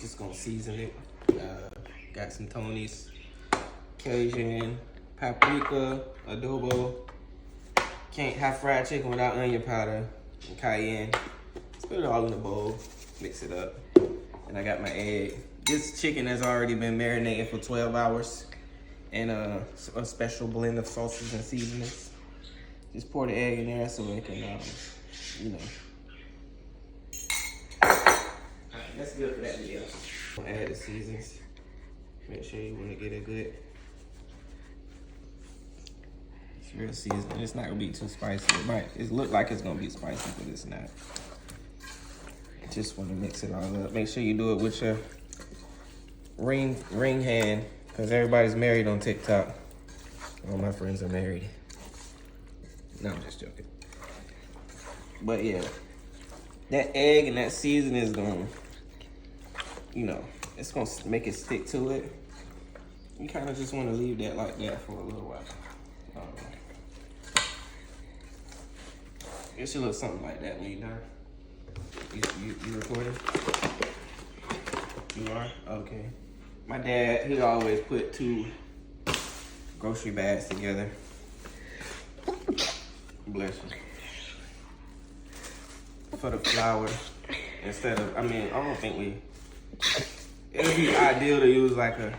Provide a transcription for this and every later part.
Just gonna season it. Got some Tony's, Cajun, paprika, adobo. Can't have fried chicken without onion powder and cayenne. Just put it all in the bowl, mix it up. And I got my egg. This chicken has already been marinating for 12 hours in a special blend of sauces and seasonings. Just pour the egg in there so it can, you know. Alright, that's good for that video. Add the seasons. Make sure you want to get it good. It's real seasoned. It's not gonna be too spicy. It look like it's gonna be spicy, but it's not. Just want to mix it all up. Make sure you do it with your ring hand, because everybody's married on TikTok. All my friends are married. No, I'm just joking. But yeah, that egg and that seasoning is gonna, you know, it's gonna make it stick to it. You kind of just want to leave that like that for a little while. It should look something like that when you're done. You recording? You are? Okay. My dad, he always put 2 grocery bags together. Bless him. For the flour. Instead of, I mean, I don't think it would be ideal to use like a,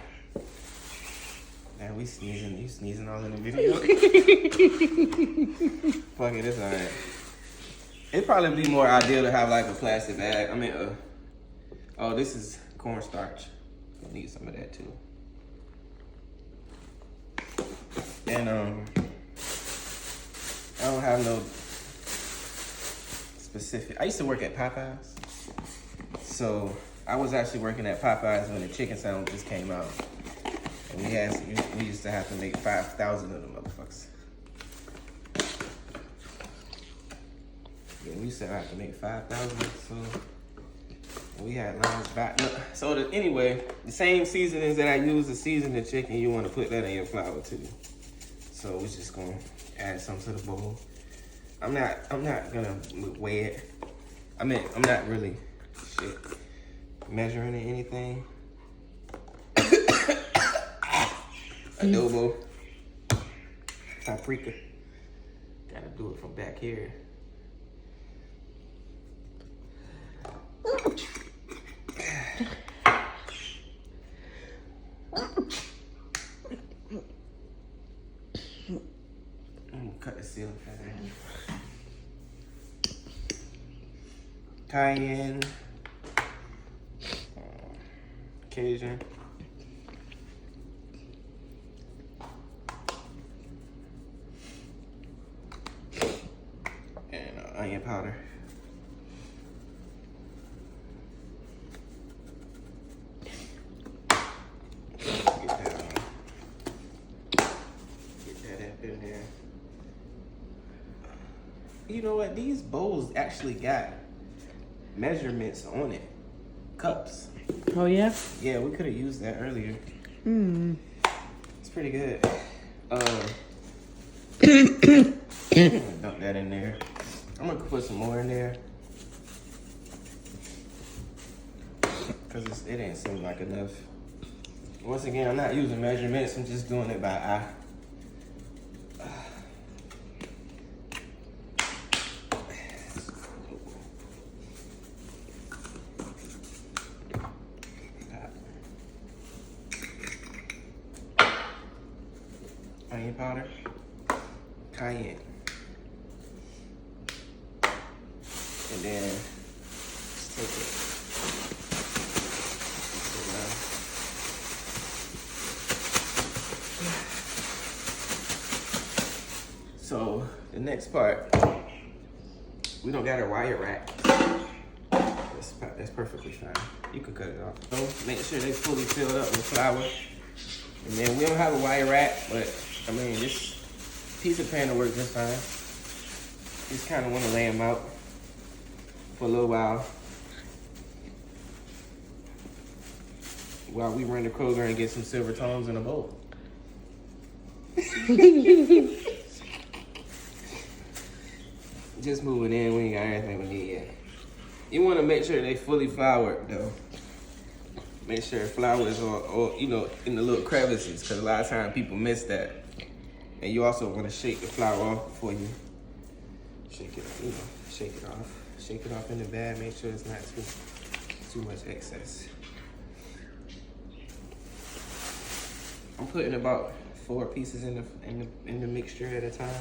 man, you sneezing all in the video. Fuck it, it's alright. It'd probably be more ideal to have like a plastic bag. I mean, oh, this is cornstarch. I need some of that too. And I don't have no specific. I used to work at Popeyes, so I was actually working at Popeyes when the chicken sandwiches came out, and we used to have to make 5,000 of them motherfuckers. Yeah, we used to have to make 5,000, so we had lines back. So anyway, the same seasonings that I use to season the chicken, you want to put that in your flour too. So we're just gonna add some to the bowl. I'm not gonna weigh it. I mean, I'm not really measuring it anything. Adobo, paprika. Gotta do it from back here. I'm gonna cut the ceiling fan. Cayenne, Cajun, and onion powder. In there. You know what? These bowls actually got measurements on it. Cups. Oh yeah? Yeah, we could have used that earlier. It's pretty good. Dump that in there. I'm gonna put some more in there, cause it didn't seem like enough. Once again, I'm not using measurements. I'm just doing it by eye. Onion powder, cayenne, and then just take it. So the next part, we don't got a wire rack. That's perfectly fine. You can cut it off. So make sure they fully filled up with flour. And then we don't have a wire rack, but I mean, this piece of pan will work just fine. Just kind of want to lay them out for a little while we run to Kroger and get some silver tongs in a bowl. Just moving in, we ain't got everything we need yet. You want to make sure they fully floured though. Make sure flour is all, you know, in the little crevices, because a lot of times people miss that. And you also want to shake the flour off before you shake it, you know, shake it off. Shake it off in the bag, make sure it's not too much excess. I'm putting about 4 pieces in the mixture at a time.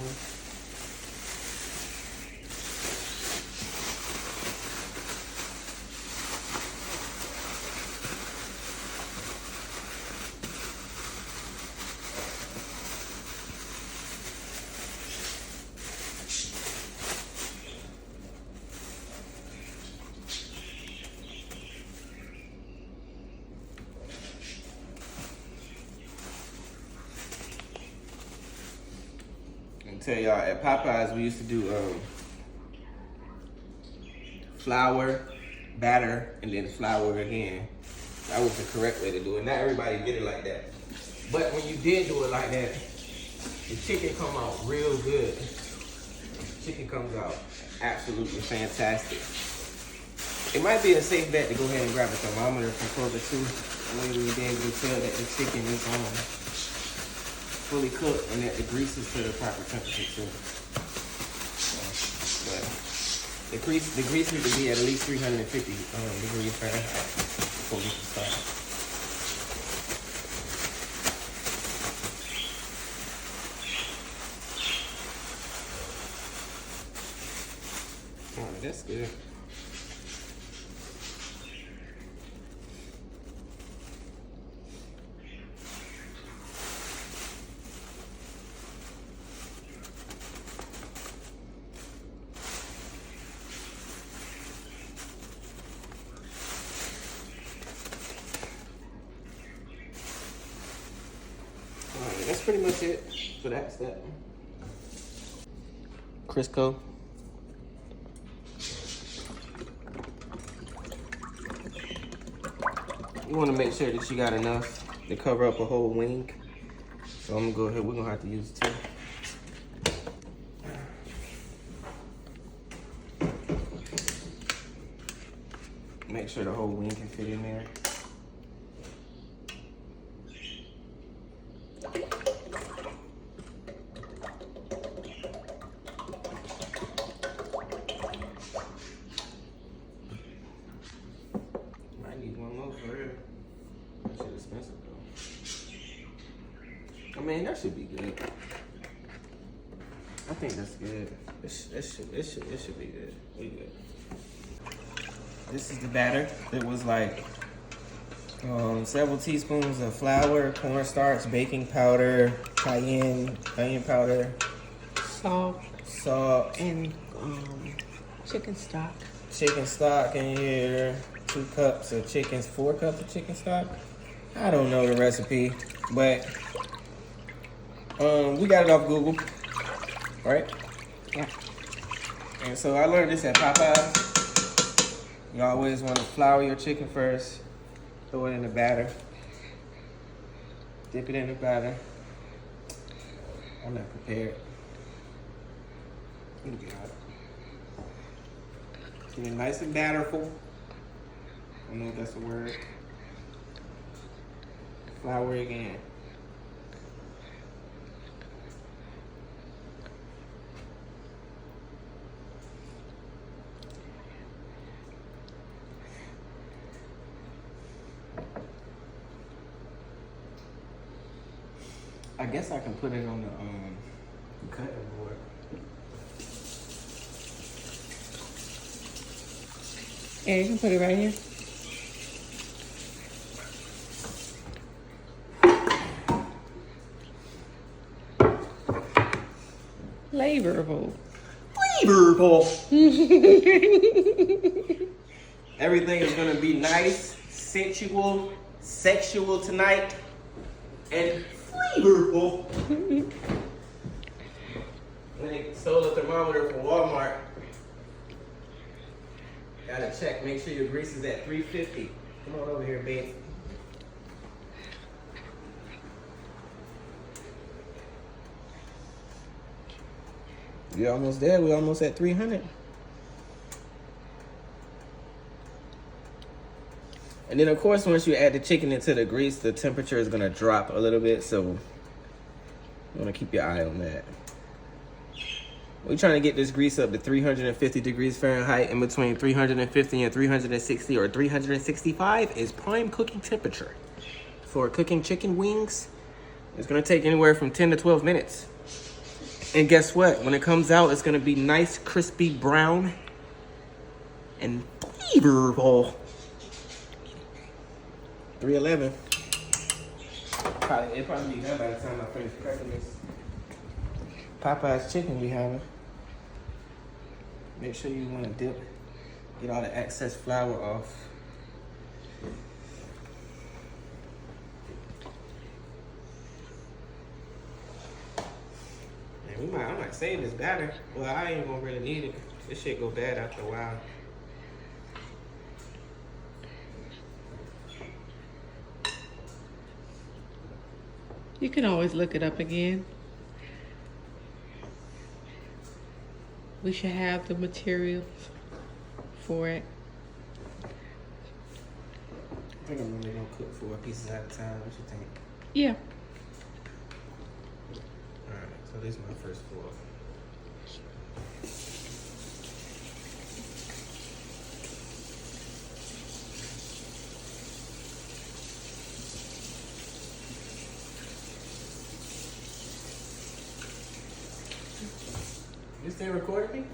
Tell y'all, at Popeyes we used to do flour, batter, and then flour again. That was the correct way to do it. Not everybody did it like that. But when you did do it like that, the chicken come out real good. Chicken comes out absolutely fantastic. It might be a safe bet to go ahead and grab a thermometer from Kroger too. That way we'll be able to tell that the chicken is fully cooked and that the grease is to the proper temperature too. But the grease needs to be at least 350 degrees Fahrenheit before we can start. All right, that's good. That's pretty much it for that step. Crisco. You want to make sure that you got enough to cover up a whole wing. So I'm gonna go ahead, we're gonna have to use 2. Make sure the whole wing can fit in there. I mean, that should be good. I think that's good. It should be good. We good. This is the batter. It was like several teaspoons of flour, cornstarch, baking powder, cayenne powder, salt, and chicken stock. Chicken stock in here. 4 cups of chicken stock. I don't know the recipe, but we got it off Google, right? Yeah. And so I learned this at Popeyes. You always want to flour your chicken first, throw it in the batter, dip it in the batter. I'm not prepared. It'll be hot. Get it nice and batterful. I don't know if that's a word. Flour again. I guess I can put it on the cutting board. Yeah, you can put it right here. Flavorful. Everything is gonna be nice, sensual, sexual tonight, and flavorful. When they sold a thermometer for Walmart, gotta check, make sure your grease is at 350. Come on over here, babe. You're almost there. We're almost at 300. And then of course, once you add the chicken into the grease, the temperature is gonna drop a little bit. So you wanna keep your eye on that. We're trying to get this grease up to 350 degrees Fahrenheit. In between 350 and 360 or 365 is prime cooking temperature. For cooking chicken wings, it's gonna take anywhere from 10 to 12 minutes. And guess what? When it comes out, it's gonna be nice, crispy, brown, and flavorful. 311. It'll probably be done by the time I finish prepping this Popeyes chicken we having. Make sure you want to dip, get all the excess flour off. And I might save this batter. Well, I ain't gonna really need it. This shit go bad after a while. You can always look it up again. We should have the materials for it. I think I'm really gonna cook 4 pieces at a time. What you think? Yeah. Alright, so this is my first 4. You still recording me?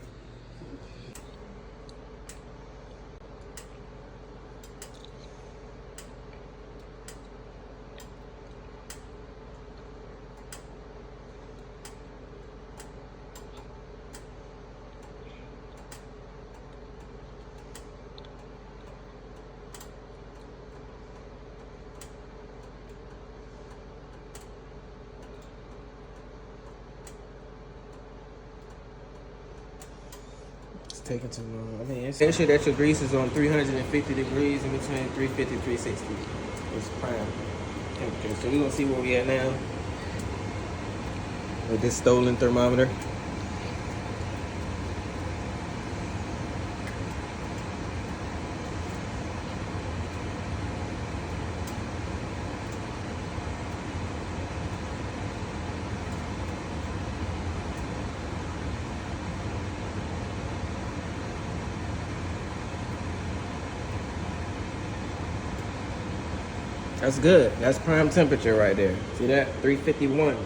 Taking too long. I mean, make sure that your grease is on 350 degrees in between 350 and 360. It's prime temperature. So we're gonna see where we at now with this stolen thermometer. That's good. That's prime temperature right there. See that? 351.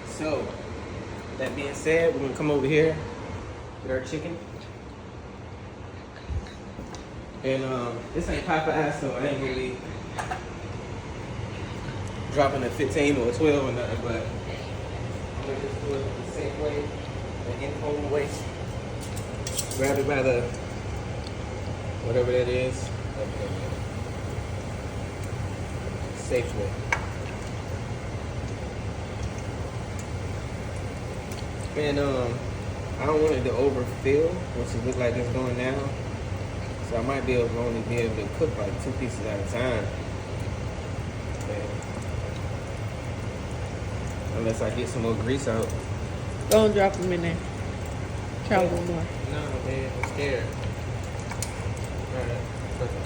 So, that being said, we're gonna come over here with our chicken. And this ain't Popeyes, so I ain't gonna be dropping a 15 or a 12 or nothing, but I'm gonna just do it the same way, the in-home way. Grab it by the, whatever that is. Safe way. And I don't want it to overfill, which it look like it's going now. So I might be able to only be able to cook like 2 pieces at a time. Unless I get some more grease out. Go and drop them in there. Try a little more. No, man, I'm scared. Alright, perfect.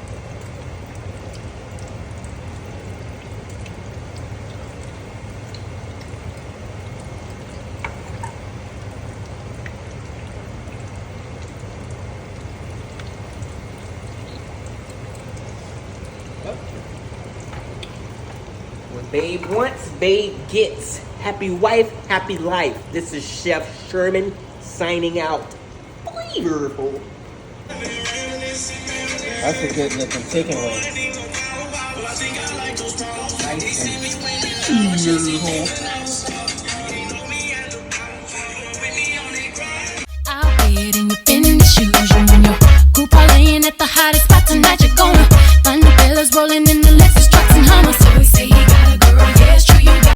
When babe wants, babe gets. Happy wife, happy life. This is Chef Sherman signing out. Flavorful. That's a good looking chicken wing. Nice and flavorful.